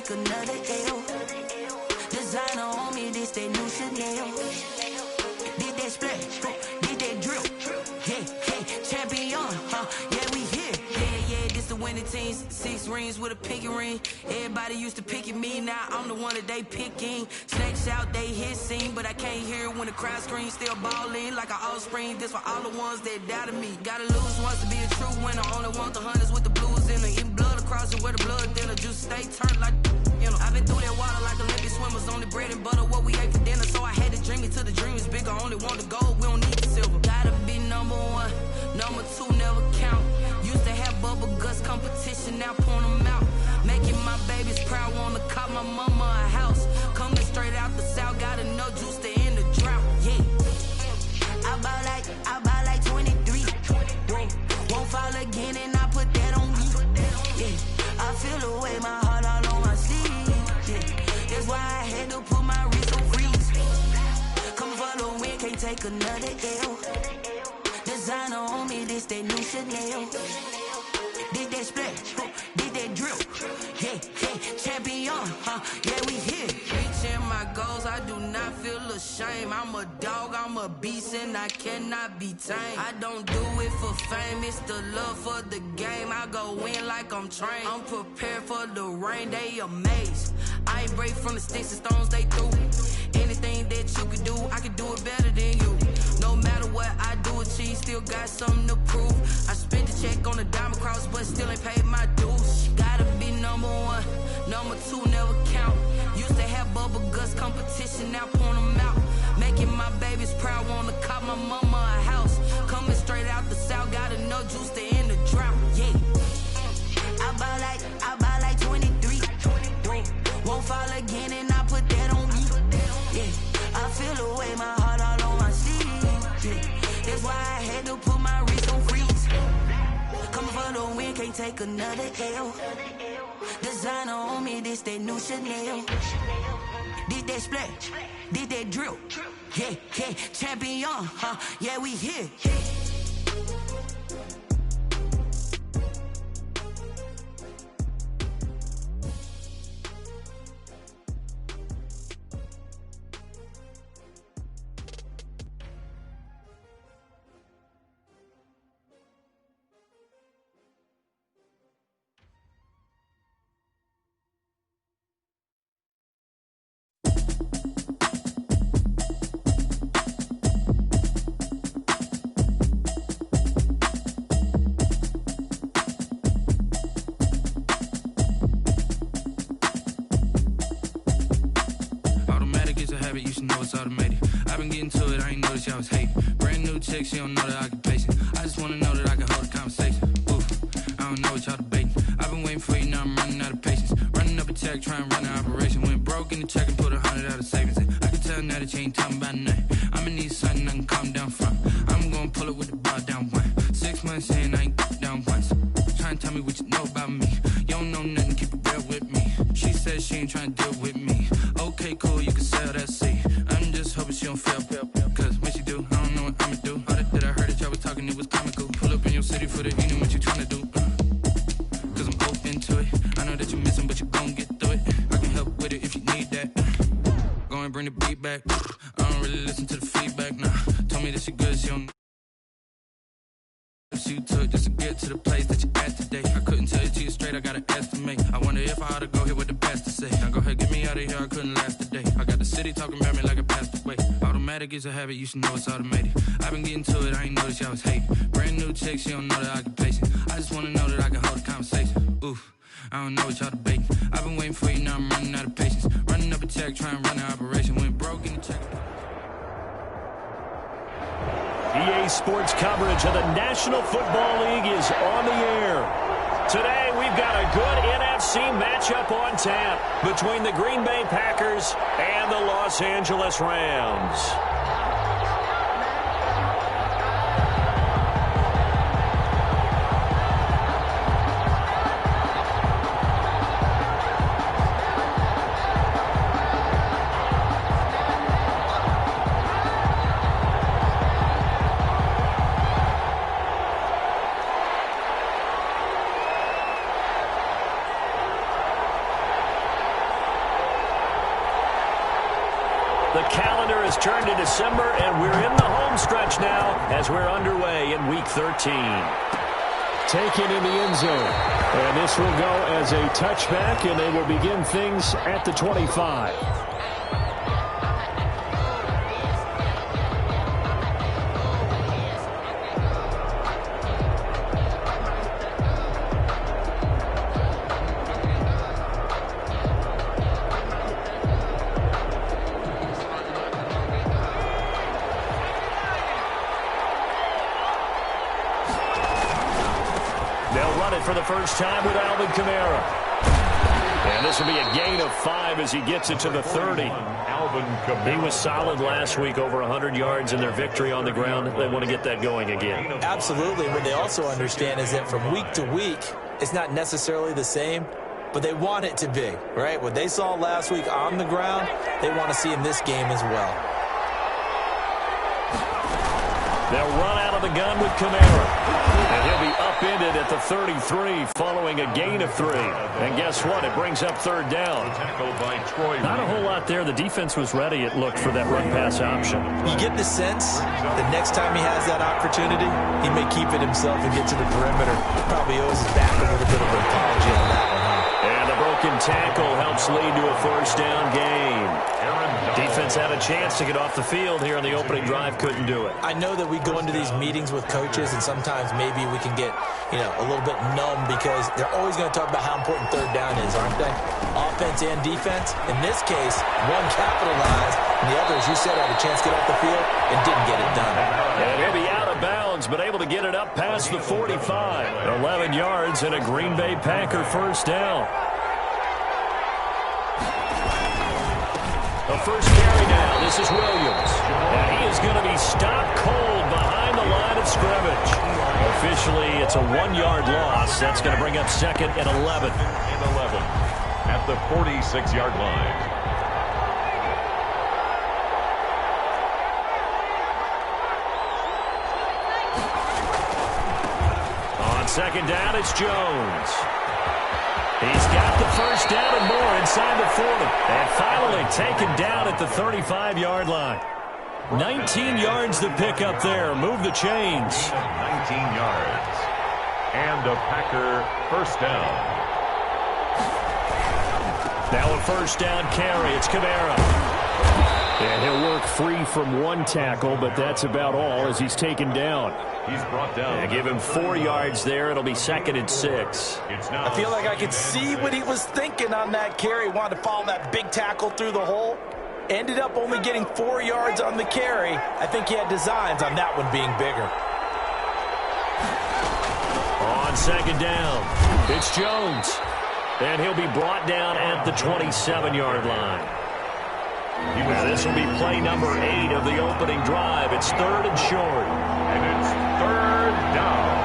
take another L. Designer on me, this that new Chanel. Did that splash, did that drill. Yeah, champion, yeah, we here. Yeah, this the winning teams. 6 rings with a pinky ring. Everybody used to picking me, now I'm the one that they picking. Snakes out, they hissing, but I can't hear when the crowd screams. Still balling like an offspring. This for all the ones that doubted me. Gotta lose once to be a true winner. Only want the hunters with the blues in it. Eating blood across it where the blood dinner. Juice stay turned like, you know. I've been through that water like Olympic swimmers. Only bread and butter, what we ate for dinner. So I had to dream it till the dream is bigger. Only want the gold, we don't need the silver. Gotta be number 1, number 2 never count. Used to have bubble guts competition, now point them out. Making my babies proud, wanna call my mama a house. Coming straight out the south, got enough juice to end the drought. Yeah, I buy like 23. Whoa, won't fall again and I put that on me. Yeah, I feel the way, my heart all on my sleeve. Yeah, that's why I had to put my wrist on freeze. Coming for the win, can't take another L. Designer on me, this that new Chanel. Did that splash, did that drill. Yeah, champion, yeah, we here. Reaching my goals, I do not feel ashamed. I'm a dog, I'm a beast, and I cannot be tamed. I don't do it for fame, it's the love for the game. I go in like I'm trained. I'm prepared for the rain, they amazed. I ain't break from the sticks and stones they threw. Anything that you could do, I could do it better than you. No matter what I do, achieve, still got something to prove. I spent the check on the diamond cross, but still ain't paid my dues. Gotta be number 1, number 2 never count. Used to have bubble guts competition, now point them out. Making my babies proud, wanna call my mama a house. Coming straight out the south, got enough juice to end the drought. Yeah, I buy like 23. Won't fall again and I put that on me. Yeah, I feel the way, my heart all on my sleeve. Yeah, that's why I had to put my wrist on freeze. Coming for the win, can't take another L. Designer on me, this that new Chanel. Did that splash, did that drill. Yeah, champion, yeah, we here. You should know it's automated. I've been getting to it, I ain't noticed y'all was hating. Brand new chick, she don't know the occupation. I just wanna know that I can hold a conversation. Oof, I don't know what y'all debating. I've been waiting for you, now I'm running out of patience. Running up a check, trying to run an operation. Went broke in the check and put 100 out of savings in. I can tell now that you ain't talking about nothing. I'ma need something I can calm down from. I'm gonna pull it with the bar down 1. 6 months in, I ain't down once. Trying to tell me what you know about me. You don't know nothing, keep it real with me. She says she ain't trying to deal with me. Okay, cool, you can sell that seat. I'm just hoping she don't fail. Cause when she do, I don't know what I'ma do. All that I heard that y'all was talking, it was comical. Pull up in your city for the evening, what you trying to do? Cause I'm open to it. I know that you're missing, but you gon' get through it. I can help with it if you need that. Go and bring the beat back. I don't really listen to the feedback, nah. Told me that she good, she don't. You took just to get to the place that you at today. I couldn't tell you to you straight, I gotta estimate. I wonder if I ought to go here with the best to say. Now go ahead, get me out of here, I couldn't last a day. I got the city talking about me like I passed away. Automatic is a habit, you should know it's automated. I've been getting to it, I ain't noticed y'all was hating. Brand new chick, she don't know the occupation. I just wanna know that I can hold a conversation. Oof, I don't know what y'all debating. I've been waiting for you, now I'm running out of patience. Running up a check, trying to run an operation. Went broke in the check. EA Sports coverage of the National Football League is on the air. Today, we've got a good NFC matchup on tap between the Green Bay Packers and the Los Angeles Rams. calendar has turned to December, and we're in the home stretch now as we're underway in Week 13. Taken in the end zone. And this will go as a touchback, and they will begin things at the 25. For the first time with Alvin Kamara. And this will be a gain of 5 as he gets it to the 30. He was solid last week, over 100 yards in their victory on the ground. They want to get that going again. Absolutely. What they also understand is that from week to week, it's not necessarily the same, but they want it to be, right? What they saw last week on the ground, they want to see in this game as well. They'll run out of the gun with Kamara. And he'll be upended at the 33 following a gain of 3. And guess what? It brings up third down. Not a whole lot there. The defense was ready, it looked, for that run-pass option. You get the sense that next time he has that opportunity, he may keep it himself and get to the perimeter. Probably owes his back a little bit of an apology on that one, huh? And the broken tackle helps lead to a first down gain. Defense had a chance to get off the field here on the opening drive, couldn't do it. I know that we go into these meetings with coaches, and sometimes maybe we can get, a little bit numb because they're always going to talk about how important third down is, aren't they? Offense and defense. In this case, one capitalized, and the other, as you said, had a chance to get off the field and didn't get it done. And he'll be out of bounds, but able to get it up past the 45. 11 yards and a Green Bay Packer first down. The first carry now. This is Williams. And he is going to be stopped cold behind the line of scrimmage. Officially, it's a 1-yard loss. That's going to bring up second and 11. At the 46-yard line. On second down, it's Jones. He's got the first down and more inside the 40. And finally taken down at the 35-yard line. 19 yards to pick up there. Move the chains. 19 yards. And a Packer first down. Now a first down carry. It's Kamara. And he'll work free from one tackle, but that's about all as he's taken down. He's brought down. And give him 4 yards there. It'll be second and 6. I feel like I could see what he was thinking on that carry. Wanted to follow that big tackle through the hole. Ended up only getting 4 yards on the carry. I think he had designs on that one being bigger. On second down, it's Jones. And he'll be brought down at the 27-yard line. Now this will be play number 8 of the opening drive. It's third and short. And it's third down.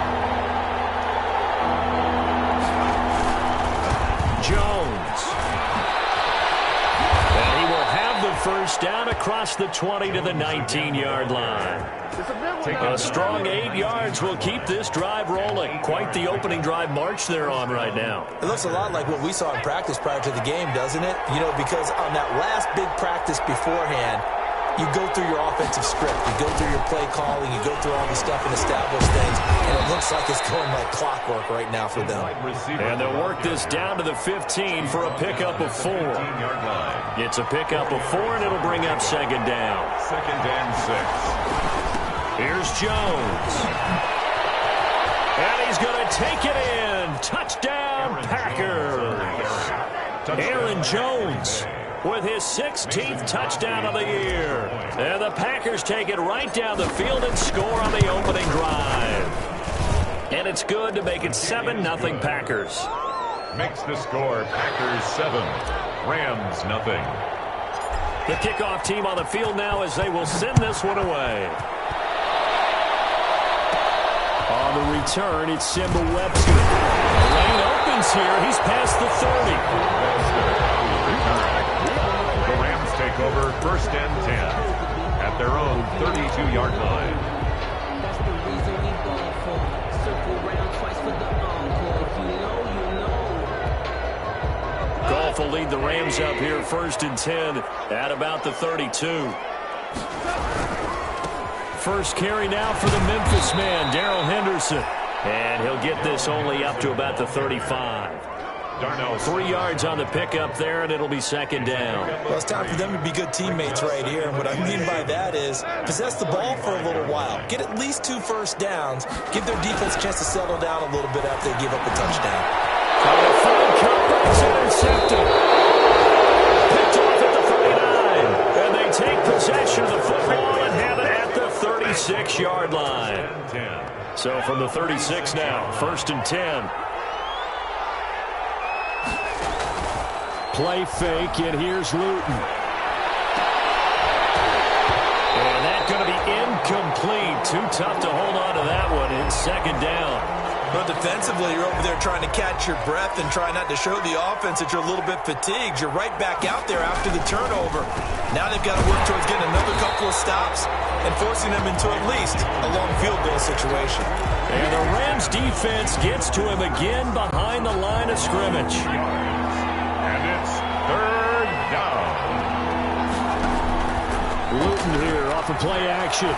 Jones. And he will have the first down across the 20 to the 19-yard line. A strong 8 yards will keep this drive rolling. Quite the opening drive march they're on right now. It looks a lot like what we saw in practice prior to the game, doesn't it? Because on that last big practice beforehand, you go through your offensive script. You go through your play calling. You go through all the stuff and establish things. And it looks like it's going like clockwork right now for them. And they'll work this down to the 15 for a pickup of 4. It's a pickup of 4, and it'll bring up second down. Second and 6. Here's Jones. And he's going to take it in. Touchdown, Packers. Aaron Jones with his 16th touchdown of the year. And the Packers take it right down the field and score on the opening drive. And it's good to make it 7-0 Packers. Makes the score Packers 7, Rams nothing. The kickoff team on the field now as they will send this one away. On the return, it's Simba Webster. The lane opens here. He's past the 30. The Rams take over first and 10 at their own 32-yard line. That's the reason we ball for. Circle round twice for the encore. You know. Goal Goff will lead the Rams up here 1st and 10 at about the 32. First carry now for the Memphis man, Darrell Henderson. And he'll get this only up to about the 35. 3 yards on the pickup there, and it'll be 2nd down. Well, it's time for them to be good teammates right here. And what I mean by that is possess the ball for a little while. Get at least 2 first downs. Give their defense a chance to settle down a little bit after they give up a touchdown. Trying to find Cowboys, intercepted. Picked off at the 39. And they take possession of the football and have it at the 36-yard line. So from the 36 now, 1st and 10. Play fake, and here's Luton. And that's going to be incomplete. Too tough to hold on to that one in 2nd down. But defensively, you're over there trying to catch your breath and try not to show the offense that you're a little bit fatigued. You're right back out there after the turnover. Now they've got to work towards getting another couple of stops and forcing them into at least a long field goal situation. And the Rams defense gets to him again behind the line of scrimmage. And it's 3rd down. Luton here off of play action.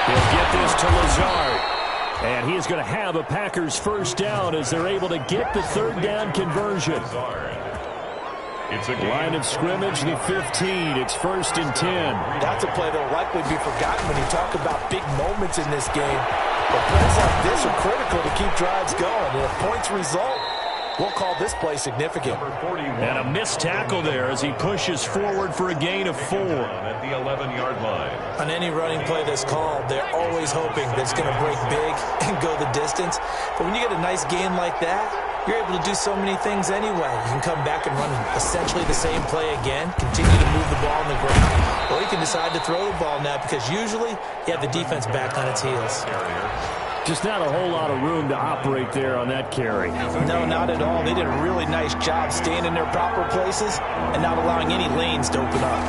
He'll get this to Lazard. And he is going to have a Packers 1st down as they're able to get the 3rd down conversion. It's a Line of scrimmage, the 15. It's 1st and 10. That's a play that will likely be forgotten when you talk about big moments in this game. But plays like this are critical to keep drives going. And if points result, we'll call this play significant. And a missed tackle there as he pushes forward for a gain of 4. At the 11-yard line. On any running play that's called, they're always hoping that it's going to break big and go the distance. But when you get a nice gain like that, you're able to do so many things anyway. You can come back and run essentially the same play again, continue to move the ball on the ground, or you can decide to throw the ball now because usually you have the defense back on its heels. Just not a whole lot of room to operate there on that carry. No, not at all. They did a really nice job staying in their proper places and not allowing any lanes to open up.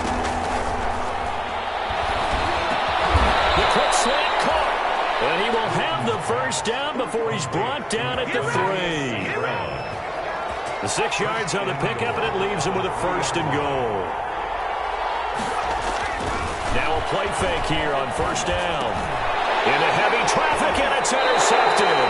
The quick slant caught. And he will have the 1st down before he's brought down at the 3. The 6 yards on the pickup, and it leaves him with a 1st and goal. Now a play fake here on 1st down. Into heavy traffic, and it's intercepted.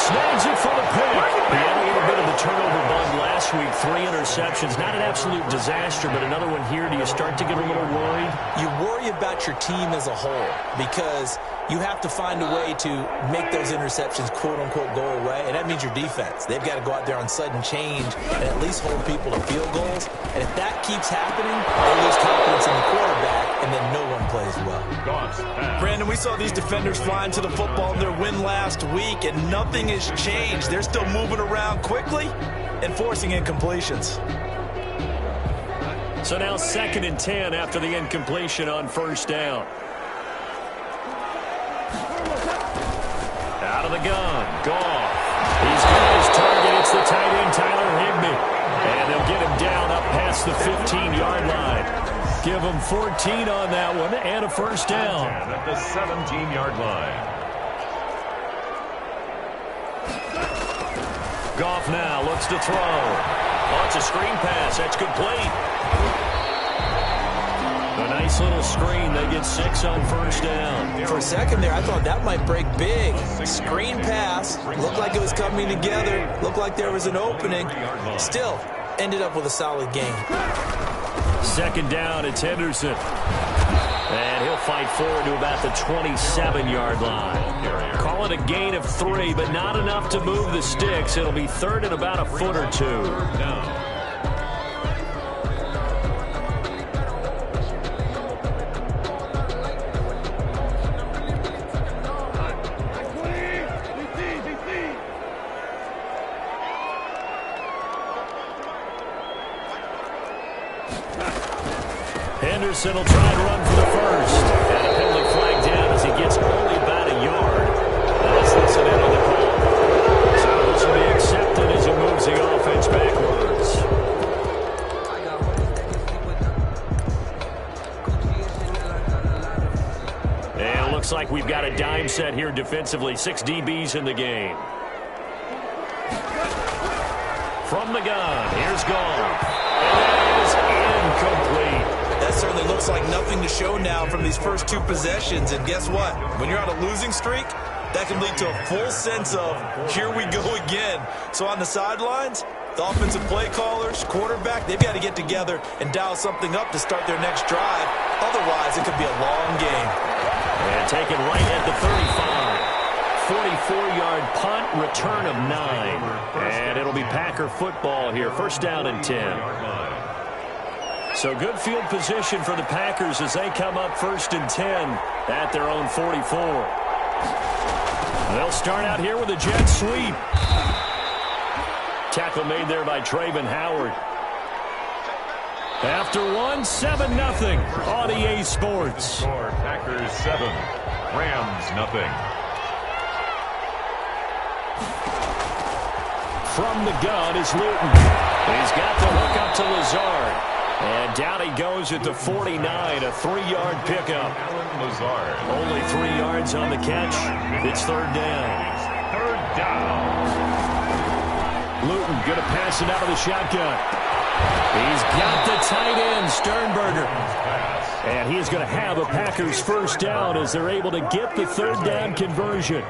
Snags it for the pick. He had a little bit of the turnover bug last week. 3 interceptions. Not an absolute disaster, but another one here. Do you start to get a little worried? You worry about your team as a whole because you have to find a way to make those interceptions, quote-unquote, go away, and that means your defense. They've got to go out there on sudden change and at least hold people to field goals. And if that keeps happening, they lose confidence in the quarterback, and then no one plays well. Brandon, we saw these defenders flying to the football in their win last week, and nothing has changed. They're still moving around quickly and forcing incompletions. So now 2nd and 10 after the incompletion on 1st down. Out of the gun, Goff. He's got his target. It's the tight end, Tyler Higbee. And they'll get him down up past the 15-yard line. Give him 14 on that one and a 1st down. At the 17-yard line. Goff now looks to throw. Oh, it's a screen pass. That's complete. A nice little screen. They get 6 on 1st down. For a second there, I thought that might break big. Screen pass. Looked like it was coming together. Looked like there was an opening. Still, ended up with a solid gain. 2nd down, it's Henderson. And he'll fight forward to about the 27-yard line. Call it a gain of 3, but not enough to move the sticks. It'll be 3rd and about a foot or 2. Henderson will try and run for the 1st. And a penalty flag down as he gets only about a yard. Now let's listen in on the call. So this will be accepted as he moves the offense backwards. And it looks like we've got a dime set here defensively. 6 DBs in the game. From the gun, here's Goff. It is incomplete. That certainly looks like nothing to show now from these first two possessions. And guess what? When you're on a losing streak, that can lead to a full sense of, here we go again. So on the sidelines, the offensive play callers, quarterback, they've got to get together and dial something up to start their next drive. Otherwise, it could be a long game. And taken right at the 35. 44-yard punt, return of 9. And it'll be Packer football here. First down and 10. So good field position for the Packers as they come up first and 10 at their own 44. They'll start out here with a jet sweep. Tackle made there by Trayvon Howard. After 7-0 on EA Sports. Packers 7, Rams nothing. From the gun is Luton. He's got the hook up to Lazard. And down he goes at the 49, a 3-yard pickup. Lazard. Only 3 yards on the catch. It's third down. Third down. Luton going to pass it out of the shotgun. He's got the tight end, Sternberger. And he's going to have a Packers first down as they're able to get the third down conversion.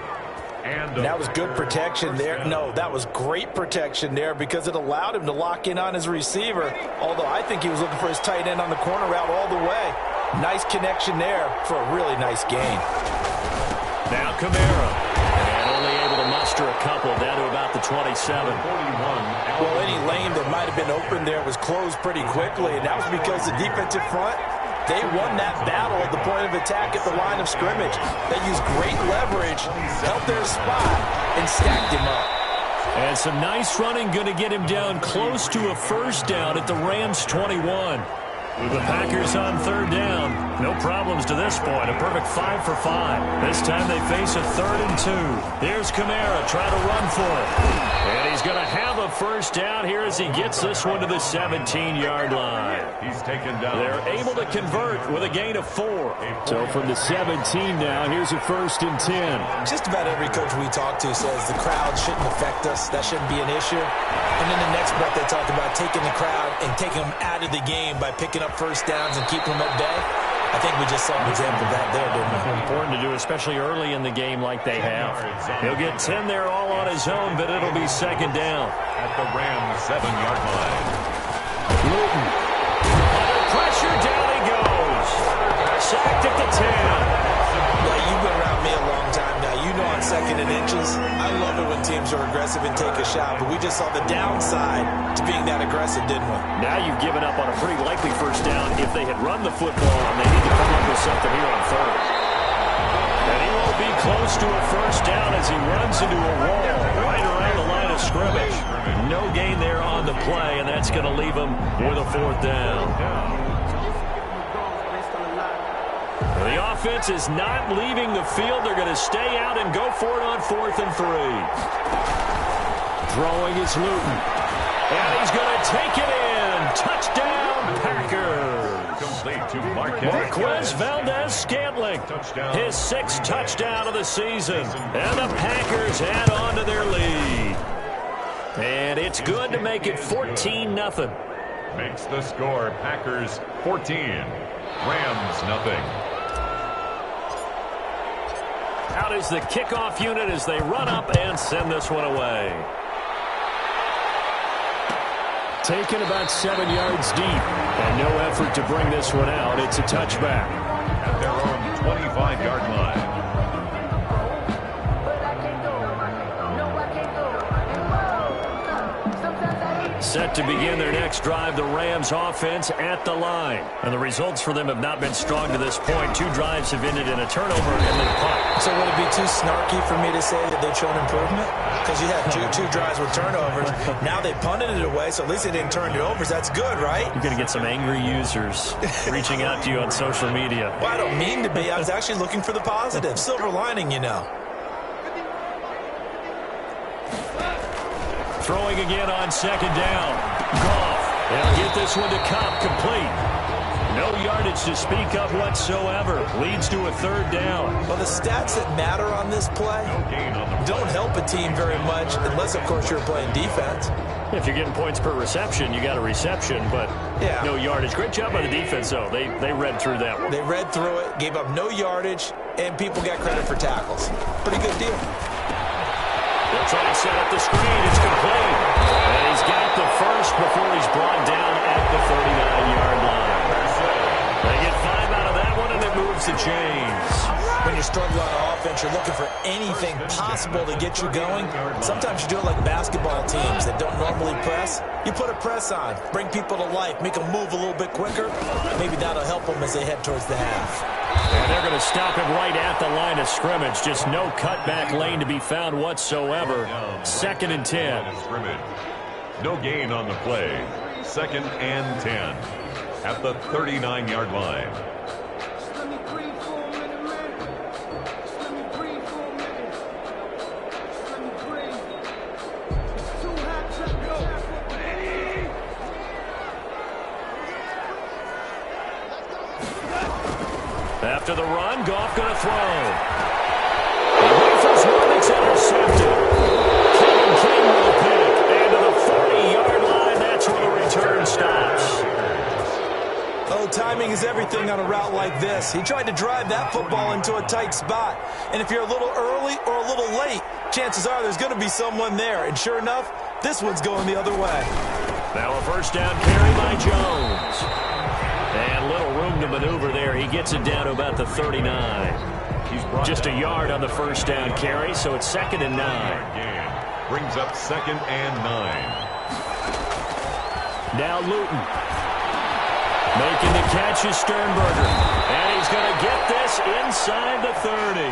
That was good protection there. No, that was great protection there because it allowed him to lock in on his receiver. Although I think he was looking for his tight end on the corner route all the way. Nice connection there for a really nice gain. Now Kamara. And only able to muster a couple down to about the 27. Well, any lane that might have been open there was closed pretty quickly, and that was because the defensive front, they won that battle at the point of attack at the line of scrimmage. They used great leverage, held their spot, and stacked him up. And some nice running going to get him down close to a first down at the Rams 21. The Packers on third down. No problems to this point. A perfect 5 for 5. This time they face a 3rd and 2. Here's Kamara trying to run for it. And he's going to have a first down here as he gets this one to the 17-yard line. He's taken down. They're able to convert with a gain of 4. So from the 17 now, here's a 1st and 10. Just about every coach we talk to says the crowd shouldn't affect us. That shouldn't be an issue. And then the next breath they talk about taking the crowd and taking them out of the game by picking up first downs and keeping them at bay. I think we just saw an example of that there, didn't we? Important to do, especially early in the game like they have. He'll get 10 there all on his own, but it'll be second down. At the Rams 7-yard line. Luton. Under pressure, down he goes. Sacked at the 10. Well, you've been around me a long time now. You know on 2nd and inches, I love it when teams are aggressive and take a shot, but we just saw the downside to being that aggressive, didn't we? Now you've given up on a pretty likely first down if they had run the football and they need to come up with something here on third. And he won't be close to a first down as he runs into a wall right around the line of scrimmage. No gain there on the play, and that's going to leave him with a 4th down. The offense is not leaving the field. They're going to stay out and go for it on 4th and 3. Throwing is Luton. And he's going to take it in. Touchdown, Packers. Complete to Marquez. Marquez Valdez-Scantling. His 6th touchdown of the season. And the Packers add on to their lead. And it's good to make it 14-0. Makes the score Packers 14, Rams nothing. Out is the kickoff unit as they run up and send this one away. Taken about 7 yards deep. And no effort to bring this one out. It's a touchback. At their own 25-yard line. Set to begin their next drive, the Rams offense at the line. And the results for them have not been strong to this point. 2 drives have ended in a turnover and then a punt. So would it be too snarky for me to say that they've shown improvement? Because you had two drives with turnovers. Now they punted it away, so at least they didn't turn it over. So that's good, right? You're going to get some angry users reaching out to you on social media. Well, I don't mean to be. I was actually looking for the positive. Silver lining, you know. Throwing again on 2nd down. Goff. They'll get this one to Cobb, complete. No yardage to speak of whatsoever. Leads to a 3rd down. Well, the stats that matter on this play don't help help a team very much, unless, of course, you're playing defense. If you're getting points per reception, you got a reception, but no yardage. Great job by the defense, though. They read through that one. They read through it, gave up no yardage, and people got credit for tackles. Pretty good deal. They'll try and set up the screen. It's complete. And he's got the first before he's brought down at the 39-yard line. They get 5 out of that one, and it moves the chains. When you're struggling on offense, you're looking for anything possible to get you going. Sometimes you do it like basketball teams that don't normally press. You put a press on, bring people to life, make them move a little bit quicker. Maybe that'll help them as they head towards the half. And they're going to stop him right at the line of scrimmage. Just no cutback lane to be found whatsoever. 2nd and 10. No gain on the play. 2nd and 10 at the 39-yard line. After the run, Goff going to throw. He rifles one that's intercepted. King with a pick. And to the 40-yard line, that's where the return stops. Oh, timing is everything on a route like this. He tried to drive that football into a tight spot. And if you're a little early or a little late, chances are there's going to be someone there. And sure enough, this one's going the other way. Now a first down carry by Jones. And little room to maneuver there. He gets it down to about the 39. Just a yard on the first down carry, so it's 2nd and 9. Brings up 2nd and 9. Now Luton. Making the catch is Sternberger. And he's going to get this inside the 30.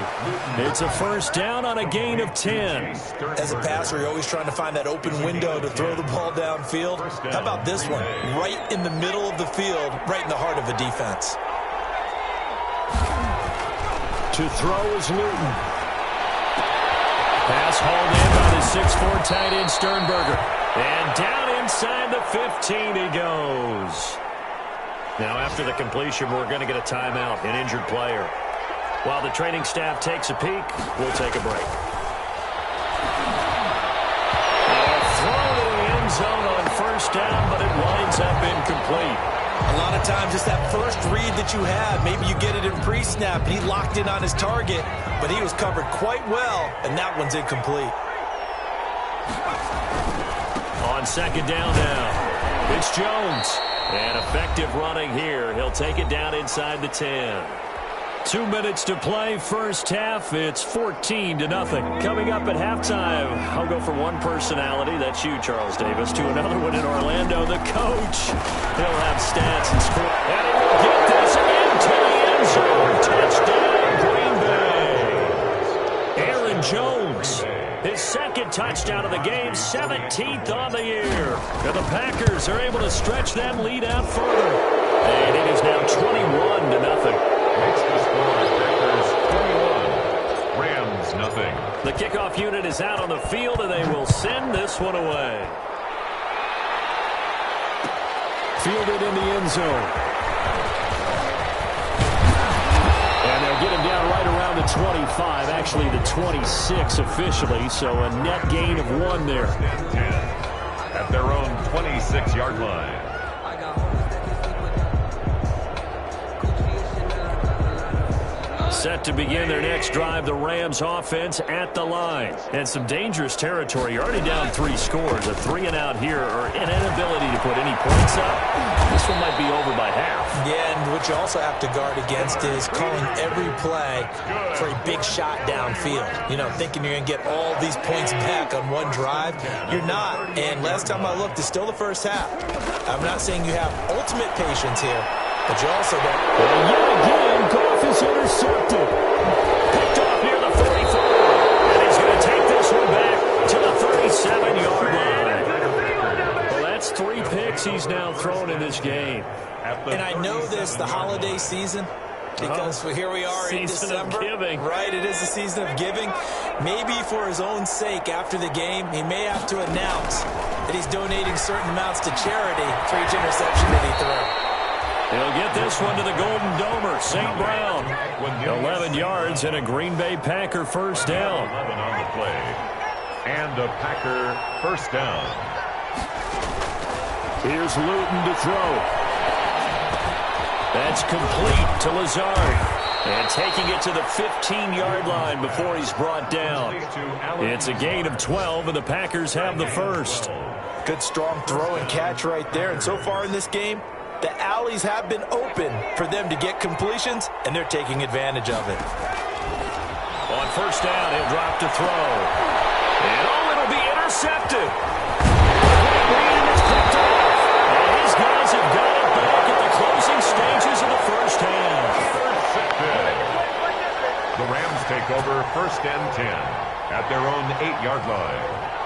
It's a first down on a gain of 10. As a passer, you're always trying to find that open window to throw the ball downfield. How about this one? Right in the middle of the field, right in the heart of a defense. To throw is Luton. Pass hauled in by the 6'4" tight end Sternberger. And down inside the 15 he goes. Now, after the completion, we're going to get a timeout, an injured player. While the training staff takes a peek, we'll take a break. Throw to the end zone on first down, but it winds up incomplete. A lot of times, it's that first read that you have. Maybe you get it in pre-snap, and he locked in on his target, but he was covered quite well, and that one's incomplete. On 2nd down now, it's Jones. And effective running here. He'll take it down inside the 10. 2 minutes to play first half. It's 14-0. Coming up at halftime, I'll go from one personality, that's you, Charles Davis, to another one in Orlando, the coach. He'll have stats and score. And he will get this into the end zone. Touchdown, Green Bay. Aaron Jones. His 2nd touchdown of the game, 17th on the year. And the Packers are able to stretch that lead out further. And it is now 21-0. Makes the score Packers 21, Rams nothing. The kickoff unit is out on the field, and they will send this one away. Fielded in the end zone. And they'll get him down right around the 25, actually the 26 officially, so a net gain of 1 there. 10 at their own 26-yard line. Set to begin their next drive, the Rams offense at the line. And some dangerous territory. You're already down 3 scores. A 3-and-out here, or an inability to put any points up. This one might be over by half. Yeah, and what you also have to guard against is calling every play for a big shot downfield. You know, thinking you're going to get all these points back on one drive. You're not. And last time I looked, it's still the first half. I'm not saying you have ultimate patience here, but you also don't. Well, yet again, Goff is intercepted. Picked off near the 44. And he's going to take this one back to the 37-yard line. Well, that's 3 picks he's now thrown in this game. And I know this, the holiday season, because here we are in December. Season of giving. Right, it is the season of giving. Maybe for his own sake, after the game, he may have to announce that he's donating certain amounts to charity for each interception that he threw. He'll get this one to the Golden Domer, St. Brown. 11 yards and a Green Bay Packer first down. 11 on the play. And a Packer first down. Here's Luton to throw. That's complete to Lazard. And taking it to the 15-yard line before he's brought down. It's a gain of 12, and the Packers have the first. Good strong throw and catch right there. And so far in this game, the alleys have been open for them to get completions, and they're taking advantage of it. On first down, he'll drop to throw. And it'll be intercepted. And it's picked off. And these guys have got it back at the closing stages of the first half. The Rams take over first and 10 at their own 8-yard line.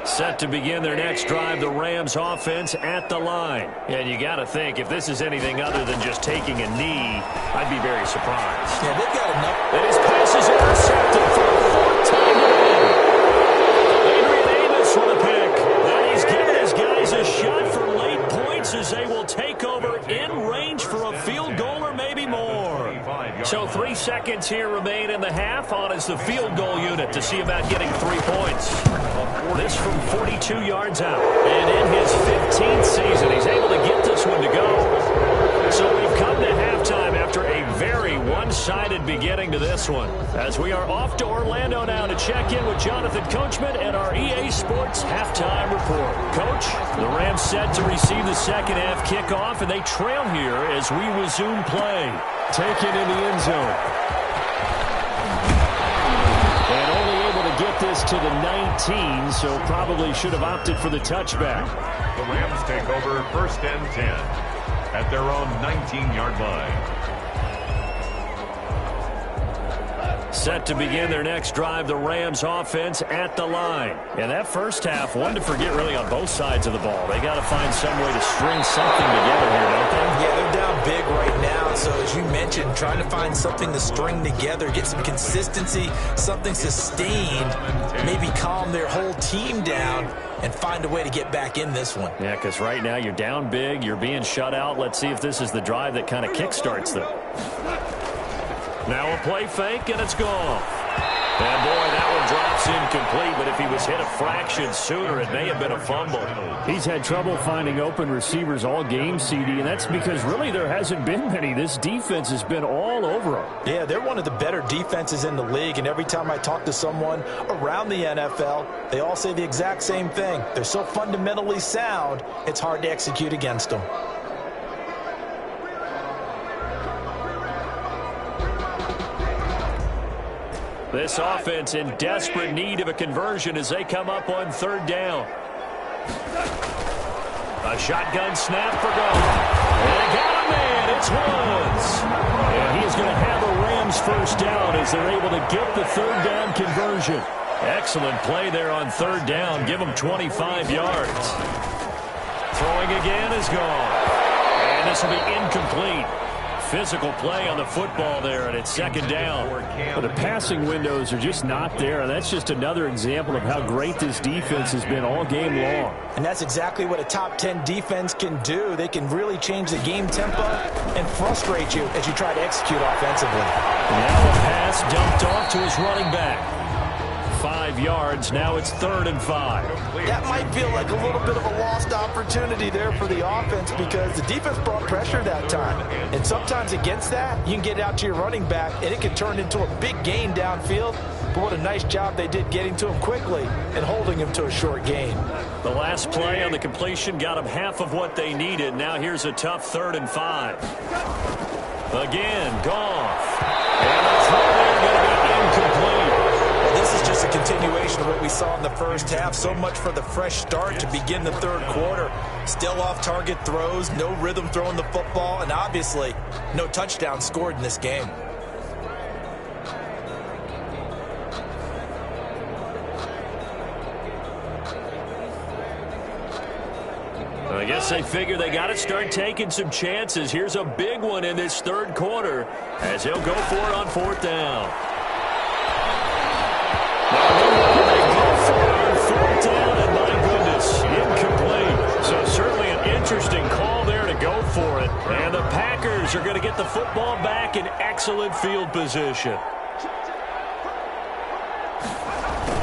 Set to begin their next drive, the Rams offense at the line. And you got to think, if this is anything other than just taking a knee, I'd be very surprised. Yeah, they've got enough. And his pass is intercepted for the fourth time today. Adrian Amos for the pick. Now he's given his guys a shot for late points as they will take over in range for a field goal or maybe more. So 3 seconds here remain in the half on as the field goal unit to see about getting 3 points. This from 42 yards out. And in his 15th season, he's able to get this one to go. So we've come to halftime after a very one-sided beginning to this one. As we are off to Orlando now to check in with Jonathan Coachman and our EA Sports halftime report. Coach, the Rams set to receive the second half kickoff, and they trail here as we resume play. Taken in the end zone. And only able to get this to the 19, so probably should have opted for the touchback. The Rams take over first and 10 at their own 19-yard line. Set to begin their next drive, the Rams offense at the line. And that first half, one to forget really on both sides of the ball. They got to find some way to string something together here, don't they? Yeah, they're down big right now. So as you mentioned, trying to find something to string together, get some consistency, something sustained, maybe calm their whole team down and find a way to get back in this one. Yeah, because right now you're down big, you're being shut out. Let's see if this is the drive that kind of kickstarts them. Now a play fake, and it's gone. And, boy, that one drops incomplete, but if he was hit a fraction sooner, it may have been a fumble. He's had trouble finding open receivers all game, CD, and that's because really there hasn't been many. This defense has been all over him. Yeah, they're one of the better defenses in the league, and every time I talk to someone around the NFL, they all say the exact same thing. They're so fundamentally sound, it's hard to execute against them. This offense in desperate need of a conversion as they come up on third down. A shotgun snap for goal. And they got a man. It's Woods. And he is going to have a Rams first down as they're able to get the third down conversion. Excellent play there on third down. Give them 25 yards. Throwing again is gone. And this will be incomplete. Physical play on the football there, and it's second down. But the passing windows are just not there, and that's just another example of how great this defense has been all game long. And that's exactly what a top 10 defense can do. They can really change the game tempo and frustrate you as you try to execute offensively. Now a pass dumped off to his running back. 5 yards, now it's 3rd and 5. That might feel like a little bit of a lost opportunity there for the offense because the defense brought pressure that time. And sometimes against that, you can get out to your running back and it can turn into a big gain downfield. But what a nice job they did getting to him quickly and holding him to a short gain. The last play on the completion got them half of what they needed. Now here's a tough 3rd and 5. Again, Goff. And the throw there going to be incomplete. This is just a continuation of what we saw in the first half. So much for the fresh start to begin the third quarter. Still off-target throws, no rhythm throwing the football, and obviously no touchdown scored in this game. I guess they figure they got to start taking some chances. Here's a big one in this third quarter as he'll go for it on 4th down. going to get the football back in excellent field position.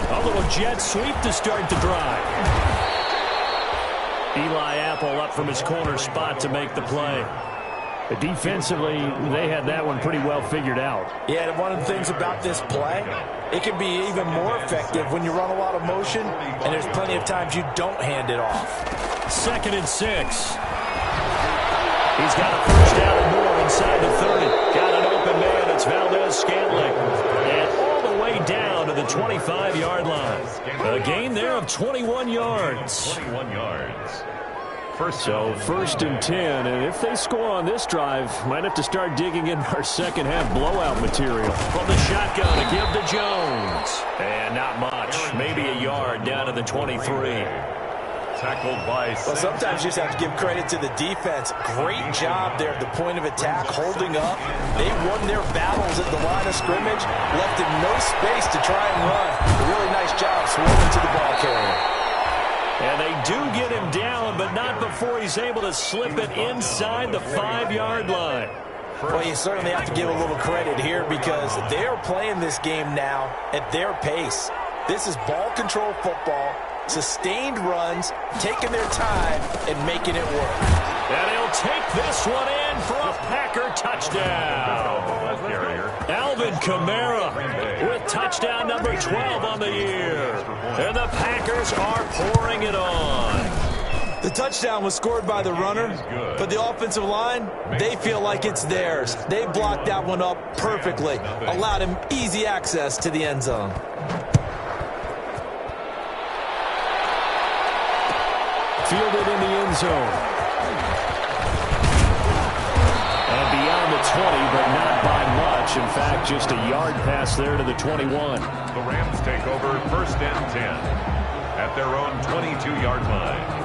A little jet sweep to start the drive. Eli Apple up from his corner spot to make the play. Defensively, they had that one pretty well figured out. Yeah, and one of the things about this play, it can be even more effective when you run a lot of motion, and there's plenty of times you don't hand it off. 2nd and 6. He's got a first down and more inside the 30. Got an open man. It's Valdez-Scantling. And all the way down to the 25-yard line. A gain there of 21 yards. 21 yards. So 1st and 10, and if they score on this drive, might have to start digging in our second half blowout material. From the shotgun to give to Jones. And not much, maybe a yard down to the 23. Tackled by Well, sometimes you just have to give credit to the defense. Great job there at the point of attack, holding up. They won their battles at the line of scrimmage, left him no space to try and run. A really nice job swarming to the ball carrier. And they do get him down, but not before he's able to slip it inside the 5-yard line. Well, you certainly have to give a little credit here because they're playing this game now at their pace. This is ball control football, sustained runs, taking their time, and making it work. And he'll take this one in for a Packer touchdown. Alvin Kamara with touchdown number 12 on the year. And the Packers are pouring it on. The touchdown was scored by the runner, but the offensive line, they feel like it's theirs. They blocked that one up perfectly, allowed him easy access to the end zone. Fielded in the end zone. And beyond the 20, but not by much. In fact, just a yard pass there to the 21. The Rams take over 1st and 10 at their own 22-yard line.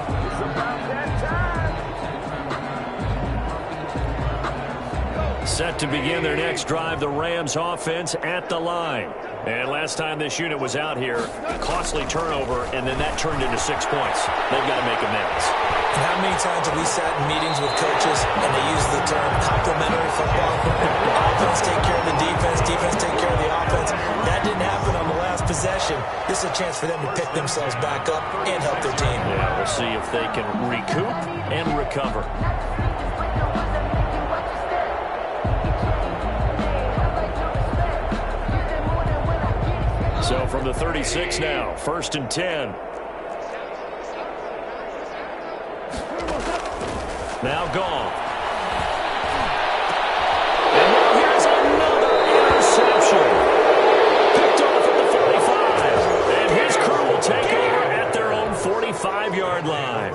Set to begin their next drive, the Rams offense at the line. And last time this unit was out here, costly turnover, and then that turned into 6 points. They've got to make amends. And how many times have we sat in meetings with coaches and they use the term complementary football? Offense take care of the defense, defense take care of the offense. That didn't happen on the last possession. This is a chance for them to pick themselves back up and help their team. Yeah, we'll see if they can recoup and recover. So from the 36 now, 1st and 10. Now gone. And now here's another interception. Picked off at the 45. And his crew will take over at their own 45-yard line.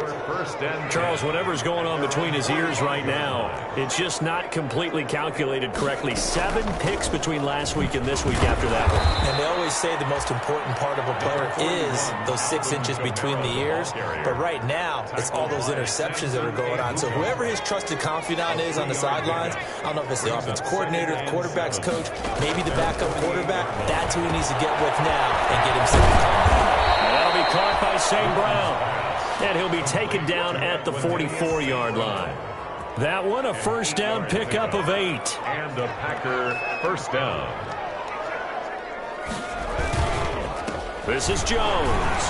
Charles, whatever's going on between his ears right now, it's just not completely calculated correctly. 7 picks between last week and this week after that one. And they always say the most important part of a player is those 6 inches between the ears. But right now, it's all those interceptions that are going on. So whoever his trusted confidant is on the sidelines, I don't know if it's the offensive coordinator, the quarterback's coach, maybe the backup quarterback, that's who he needs to get with now and get himself confident. That'll be caught by St. Brown. And he'll be taken down at the 44-yard line. That one, a first down pickup of 8. And a Packer first down. This is Jones.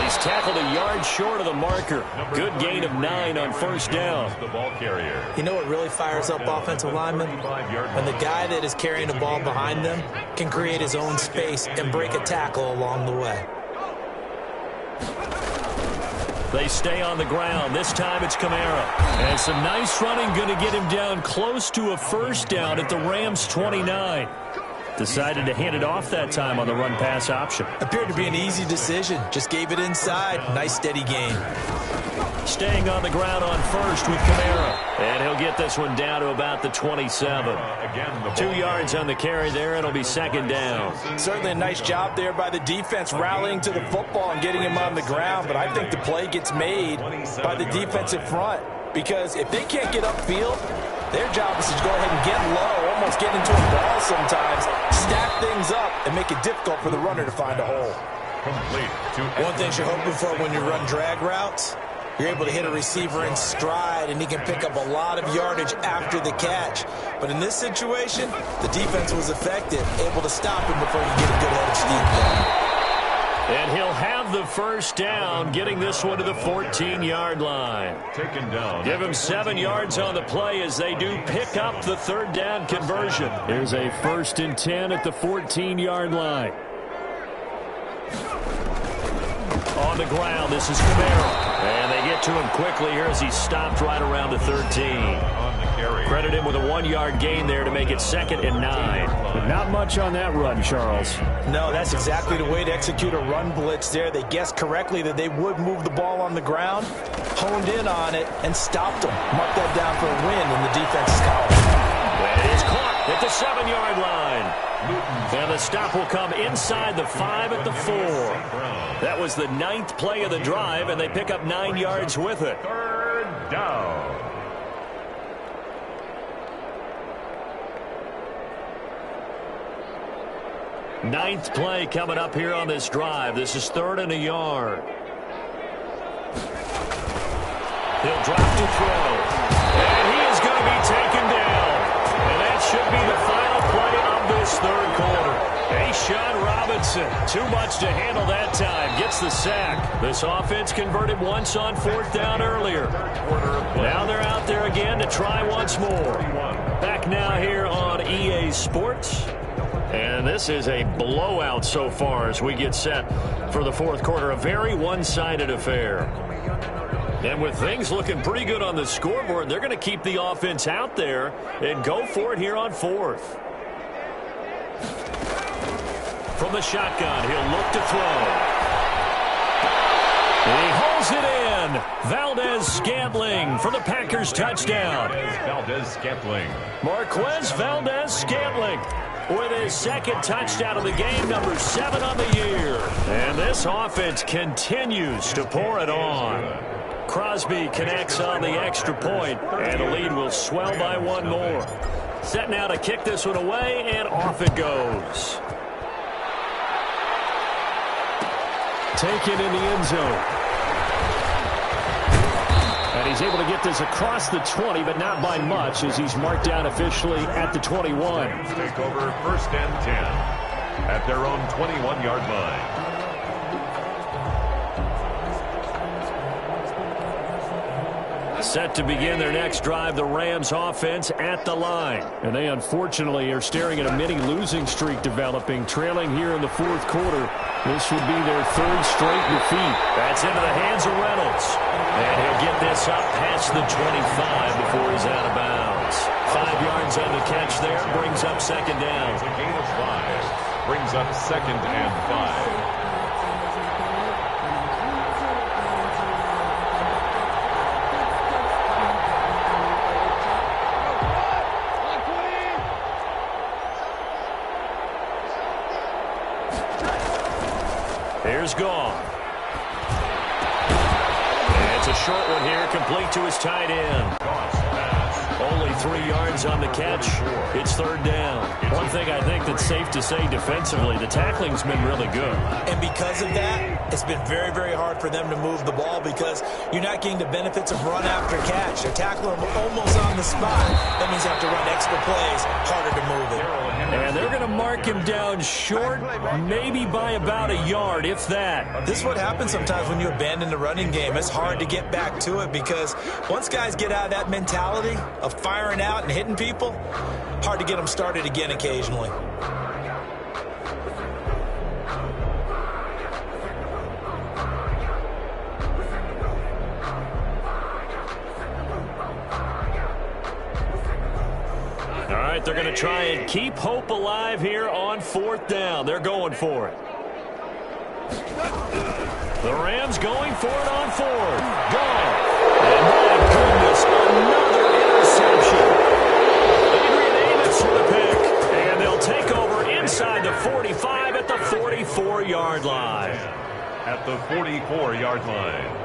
He's tackled a yard short of the marker. Good gain of 9 on first down. The ball carrier. You know what really fires up offensive linemen? When the guy that is carrying the ball behind them can create his own space and break a tackle along the way. They stay on the ground. This time it's Kamara. And some nice running going to get him down close to a first down at the Rams' 29. Decided to hand it off that time on the run-pass option. Appeared to be an easy decision. Just gave it inside. Nice steady gain. Staying on the ground on first with Kamara. And he'll get this one down to about the 27. 2 yards on the carry there. It'll be second down. Certainly a nice job there by the defense rallying to the football and getting him on the ground. But I think the play gets made by the defensive front. Because if they can't get upfield, their job is to go ahead and get low, almost get into a ball sometimes, stack things up, and make it difficult for the runner to find a hole. Complete. One thing you're hoping for when you run drag routes, you're able to hit a receiver in stride, and he can pick up a lot of yardage after the catch. But in this situation, the defense was effective, able to stop him before he could get a good head of steam going. And he'll have the first down, getting this one to the 14-yard line. Taken down. Give him 7 yards on the play as they do pick up the third down conversion. Here's a 1st and 10 at the 14-yard line. On the ground, this is Camaro. And they get to him quickly here as he stopped right around the 13. Credit him with a 1-yard gain there to make it 2nd and 9. But not much on that run, Charles. No, that's exactly the way to execute a run blitz there. They guessed correctly that they would move the ball on the ground, honed in on it, and stopped them. Marked that down for a win in the defense's column. And it is caught at the 7-yard line. And the stop will come inside the 5 at the 4. That was the 9th play of the drive, and they pick up 9 yards with it. 3rd down. Ninth play coming up here on this drive. This is 3rd and a yard. He'll drop to throw. And he is going to be taken down. And that should be the final play of this 3rd quarter. Sean Robinson, too much to handle that time. Gets the sack. This offense converted once on 4th down earlier. Now they're out there again to try once more. Back now here on EA Sports. And this is a blowout so far as we get set for the 4th quarter. A very one-sided affair. And with things looking pretty good on the scoreboard, they're going to keep the offense out there and go for it here on 4th. From the shotgun, he'll look to throw. He holds it in. Valdez-Scantling for the Packers touchdown. Valdez-Scantling. Marquez Valdez-Scantling with his 2nd touchdown of the game, number 7 on the year. And this offense continues to pour it on. Crosby connects on the extra point, and the lead will swell by 1 more. Set now to kick this one away, and off it goes. Taken in the end zone. And he's able to get this across the 20, but not by much, as he's marked down officially at the 21. Take over 1st and 10 at their own 21-yard line. Set to begin their next drive, the Rams offense at the line. And they unfortunately are staring at a mini losing streak developing, trailing here in the 4th quarter. This would be their 3rd straight defeat. That's into the hands of Reynolds. And he'll get this up past the 25 before he's out of bounds. 5 yards on the catch there, brings up 2nd down. It's a gain of 5. Brings up 2nd and 5. Here's gone. And it's a short one here, complete to his tight end. Only 3 yards on the catch. It's 3rd down. One thing I think that's safe to say defensively, the tackling's been really good. And because of that, it's been very, very hard for them to move the ball because you're not getting the benefits of run after catch. They're tackling them almost on the spot. That means they have to run extra plays, harder to move it. And they're going to mark him down short, maybe by about a yard, if that. This is what happens sometimes when you abandon the running game. It's hard to get back to it because once guys get out of that mentality of firing out and hitting people, hard to get them started again occasionally. All right, they're going to try and keep hope alive here on 4th down. They're going for it. The Rams going for it on 4th. Gone. And my goodness, another interception. Adrian Amos with a pick. And they'll take over inside the 45 at the 44-yard line. At the 44-yard line.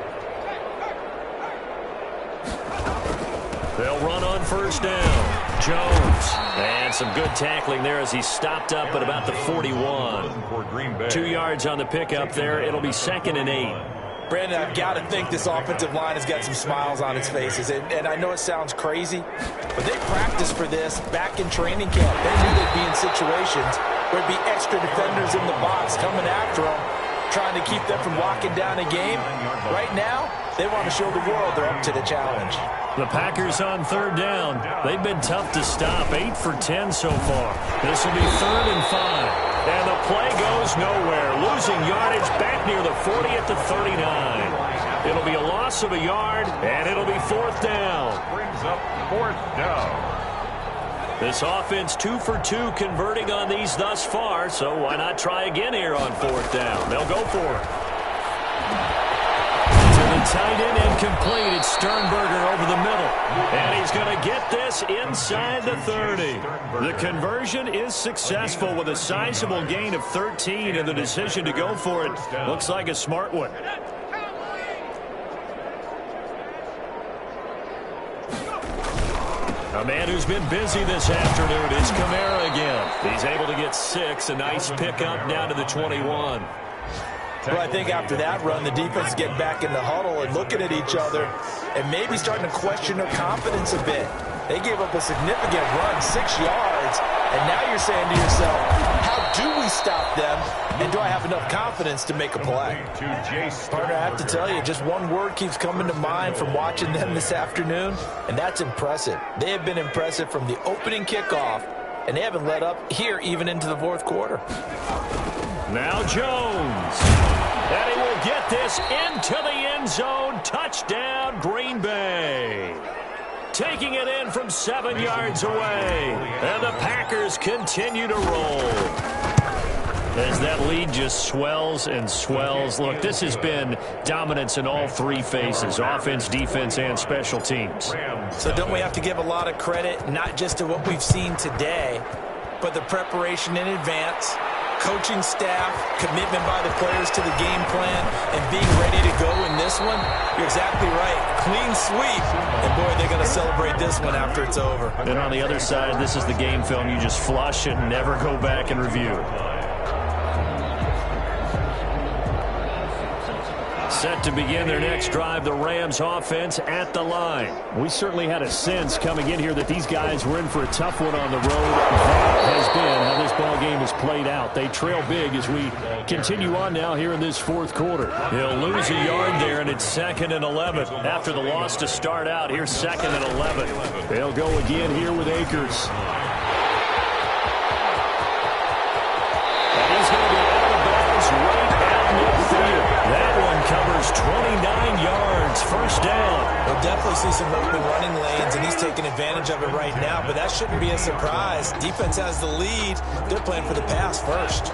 They'll run on 1st down. Jones. And some good tackling there as he stopped up at about the 41. 2 yards on the pickup there. It'll be 2nd and 8. Brandon, I've got to think this offensive line has got some smiles on its faces. And I know it sounds crazy, but they practiced for this back in training camp. They knew they'd be in situations where there'd be extra defenders in the box coming after them, trying to keep them from locking down a game. Right now, they want to show the world they're up to the challenge. The Packers on third down. They've been tough to stop. 8 for 10 so far. This will be 3rd and 5. And the play goes nowhere. Losing yardage back near the 40 at the 39. It'll be a loss of a yard, and it'll be 4th down. Brings up 4th down. This offense 2 for 2 converting on these thus far, so why not try again here on 4th down? They'll go for it. To the tight end and complete. It's Sternberger over the middle. And he's going to get this inside the 30. The conversion is successful with a sizable gain of 13, and the decision to go for it looks like a smart one. A man who's been busy this afternoon is Kamara again. He's able to get 6, a nice pickup down to the 21. Well, I think after that run, the defense getting back in the huddle and looking at each other and maybe starting to question their confidence a bit. They gave up a significant run, 6 yards, and now you're saying to yourself, how do we stop them, and do I have enough confidence to make a play? Partner, I have to tell you, just one word keeps coming to mind from watching them this afternoon, and that's impressive. They have been impressive from the opening kickoff, and they haven't let up here even into the 4th quarter. Now Jones. And he will get this into the end zone. Touchdown, Green Bay. Taking it in from 7 yards away. And the Packers continue to roll. As that lead just swells and swells. Look, this has been dominance in all 3 phases. Offense, defense, and special teams. So don't we have to give a lot of credit, not just to what we've seen today, but the preparation in advance, coaching staff, commitment by the players to the game plan, and being ready to go in this one? You're exactly right. Clean sweep. And, boy, they're going to celebrate this one after it's over. And on the other side, this is the game film you just flush and never go back and review. Set to begin their next drive, the Rams offense at the line. We certainly had a sense coming in here that these guys were in for a tough one on the road. That has been how this ball game has played out. They trail big as we continue on now here in this 4th quarter. He'll lose a yard there, and it's 2nd and 11. After the loss to start out, here's 2nd and 11. They'll go again here with Akers. And he's going to be out of bounds right at midfield. That one covers 29 yards, 1st down. We'll definitely see some open running lanes, and he's taking advantage of it right now, but that shouldn't be a surprise. Defense has the lead. They're playing for the pass first.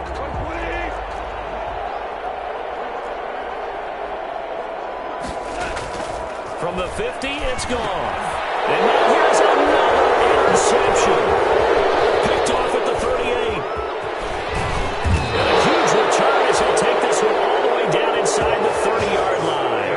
From the 50, it's gone. And now here's another interception. Picked off at the 38. And a huge return as he'll take this one all the way down inside the 30-yard line.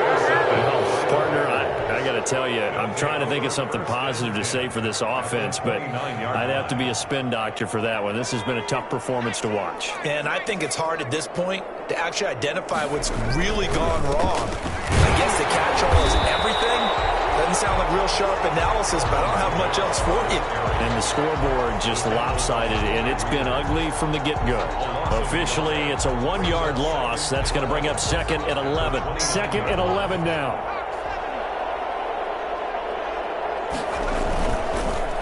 Partner, I got to tell you, I'm trying to think of something positive to say for this offense, but I'd have to be a spin doctor for that one. This has been a tough performance to watch. And I think it's hard at this point to actually identify what's really gone wrong. I guess the catch-all is everything. Doesn't sound like real sharp analysis, but I don't have much else for you. And the scoreboard just lopsided, and it's been ugly from the get-go. Officially, it's a 1-yard loss. That's going to bring up 2nd and 11. 2nd and 11 now.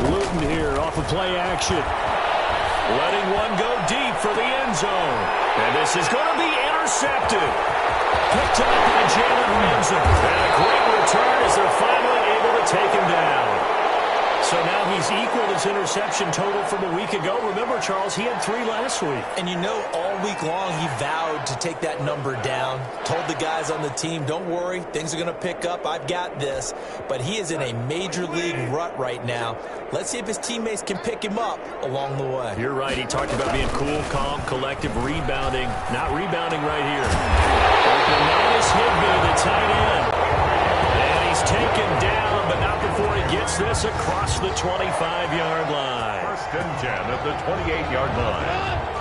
Luton here off of play action. Letting one go deep for the end zone. And this is going to be intercepted. Picked up by Jalen Ramsey. And a great return as they're finally able to take him down. So now he's equaled his interception total from a week ago. Remember, Charles, he had 3 last week. And you know, all week long he vowed to take that number down. Told the guys on the team, don't worry, things are going to pick up. I've got this. But he is in a major league rut right now. Let's see if his teammates can pick him up along the way. You're right. He talked about being cool, calm, collective, rebounding. Not rebounding right here. Open Higbee, the tight end. And he's taken down, but not before he gets this across the 25-yard line. 1st and 10 at the 28-yard line.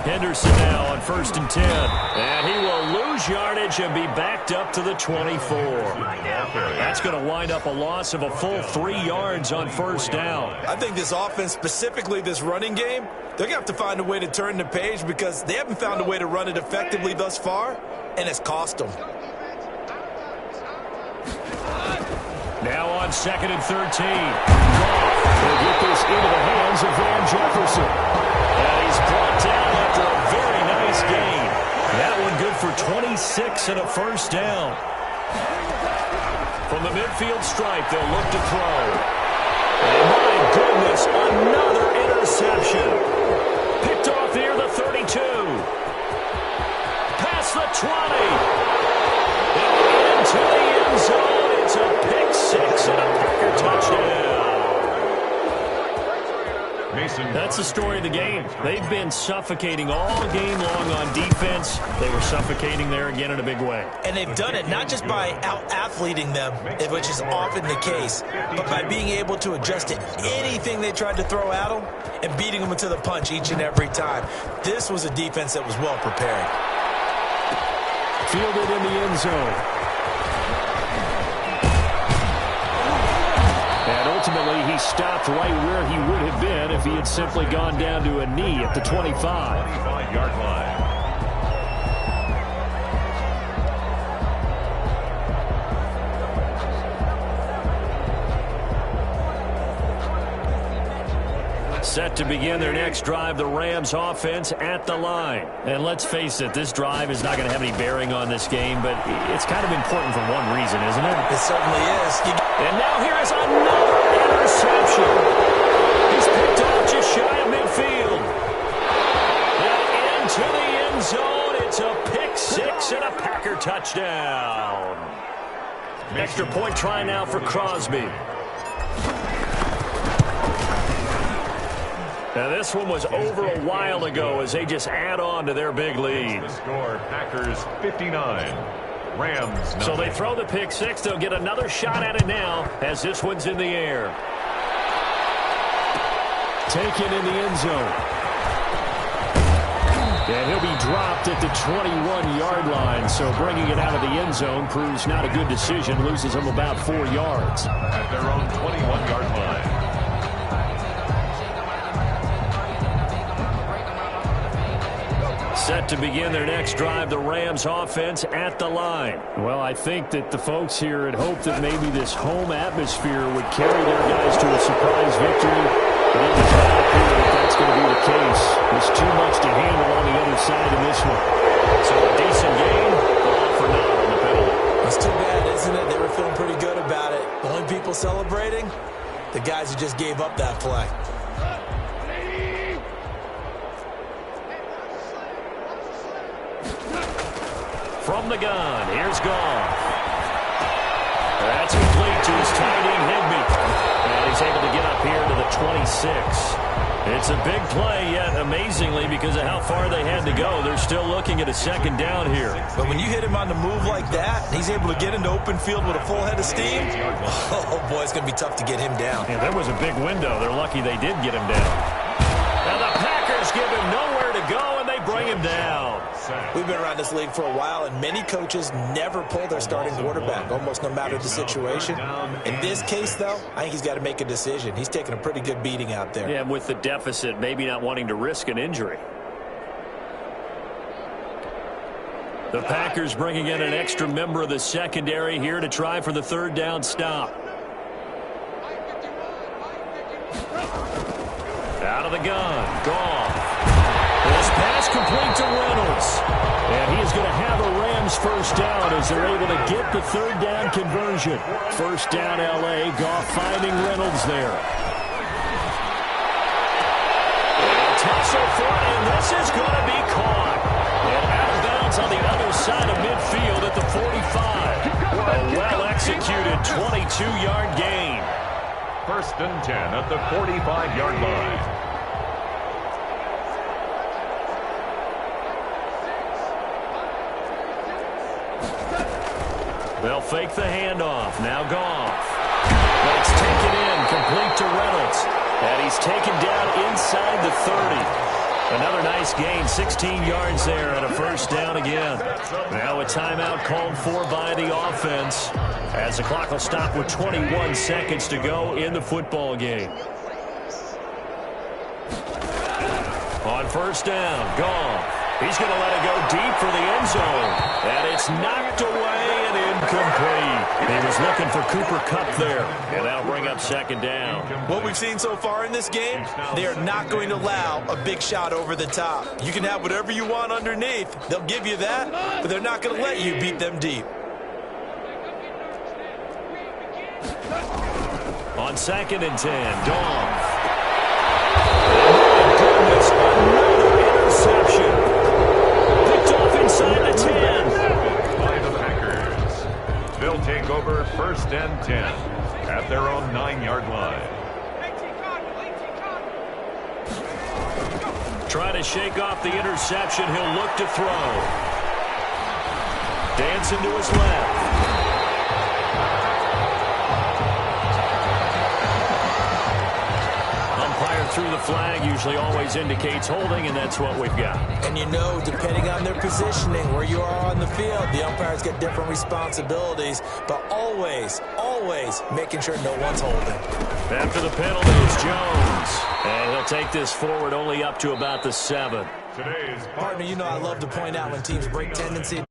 Henderson now on 1st and 10. And he will lose yardage and be backed up to the 24. That's going to wind up a loss of a full 3 yards on 1st down. I think this offense, specifically this running game, they're going to have to find a way to turn the page because they haven't found a way to run it effectively thus far, and it's cost them. Now on 2nd and 13. They'll get this into the hands of Van Jefferson. And he's brought down after a very nice gain. That one good for 26 and a 1st down. From the midfield stripe, they'll look to throw. And my goodness, another interception. Picked off near the 32. Past the 20. And into the end zone. It's a pick 6 and a Packer touchdown. That's the story of the game. They've been suffocating all game long on defense. They were suffocating there again in a big way. And they've done it not just by out-athleting them, which is often the case, but by being able to adjust to anything they tried to throw at them and beating them to the punch each and every time. This was a defense that was well prepared. Fielded in the end zone. And ultimately, he stopped right where he would have been if he had simply gone down to a knee at the 25. 25-yard line. Set to begin their next drive, the Rams offense at the line. And let's face it, this drive is not going to have any bearing on this game, but it's kind of important for one reason, isn't it? It certainly is. And now here is another interception. He's picked off just shy of midfield. And into the end zone, it's a pick 6 and a Packer touchdown. Extra point try now for Crosby. Now, this one was over a while ago as they just add on to their big lead. The score, Packers 59, Rams 9. So they throw the pick 6. They'll get another shot at it now as this one's in the air. Taken in the end zone. And he'll be dropped at the 21-yard line. So bringing it out of the end zone proves not a good decision. Loses him about 4 yards. At their own 21-yard line. Set to begin their next drive, the Rams offense at the line. Well, I think that the folks here had hoped that maybe this home atmosphere would carry their guys to a surprise victory. But it does not appear that that's going to be the case. There's too much to handle on the other side of this one. So a decent game, all for naught on the penalty. It's too bad, isn't it? They were feeling pretty good about it. The only people celebrating, the guys who just gave up that play. From the gun, here's Goff. That's complete to his tight end, Higbee. And he's able to get up here to the 26. It's a big play, yet amazingly, because of how far they had to go, they're still looking at a 2nd down here. But when you hit him on the move like that, he's able to get into open field with a full head of steam. Oh, boy, it's going to be tough to get him down. Yeah, there was a big window. They're lucky they did get him down. And the Packers give him nowhere to go, and they bring him down. We've been around this league for a while, and many coaches never pull their starting quarterback, almost no matter the situation. In this case, though, I think he's got to make a decision. He's taking a pretty good beating out there. Yeah, with the deficit, maybe not wanting to risk an injury. The Packers bringing in an extra member of the secondary here to try for the 3rd down stop. Out of the gun, Goff. This pass complete to Reynolds. And he is going to have a Rams 1st down as they're able to get the 3rd down conversion. 1st down L.A., Goff finding Reynolds there. And tussle for it, and this is going to be caught. And out of bounds on the other side of midfield at the 45. A well-executed 22-yard gain. 1st and 10 at the 45-yard line. They'll fake the handoff. Now Goff. That's taken in, complete to Reynolds. And he's taken down inside the 30. Another nice gain, 16 yards there and a first down again. Now a timeout called for by the offense as the clock will stop with 21 seconds to go in the football game. On first down, Goff. He's going to let it go deep for the end zone. And it's knocked away and incomplete. He was looking for Cooper Kupp there. And that'll bring up second down. What we've seen so far in this game, they are not going to allow a big shot over the top. You can have whatever you want underneath. They'll give you that, but they're not going to let you beat them deep. On 2nd and 10, Goff. Goodness, another interception. Picked off inside the 10. By the Packers. They'll take over 1st and 10 at their own 9-yard line. Trying to shake off the interception. He'll look to throw. Dancing to his left. Through the flag usually always indicates holding, and that's what we've got. And you know, depending on their positioning, where you are on the field, the umpires get different responsibilities, but always, always making sure no one's holding. After the penalty, it's Jones. And he'll take this forward only up to about the 7. Partner, you know I love to point out when teams break tendency.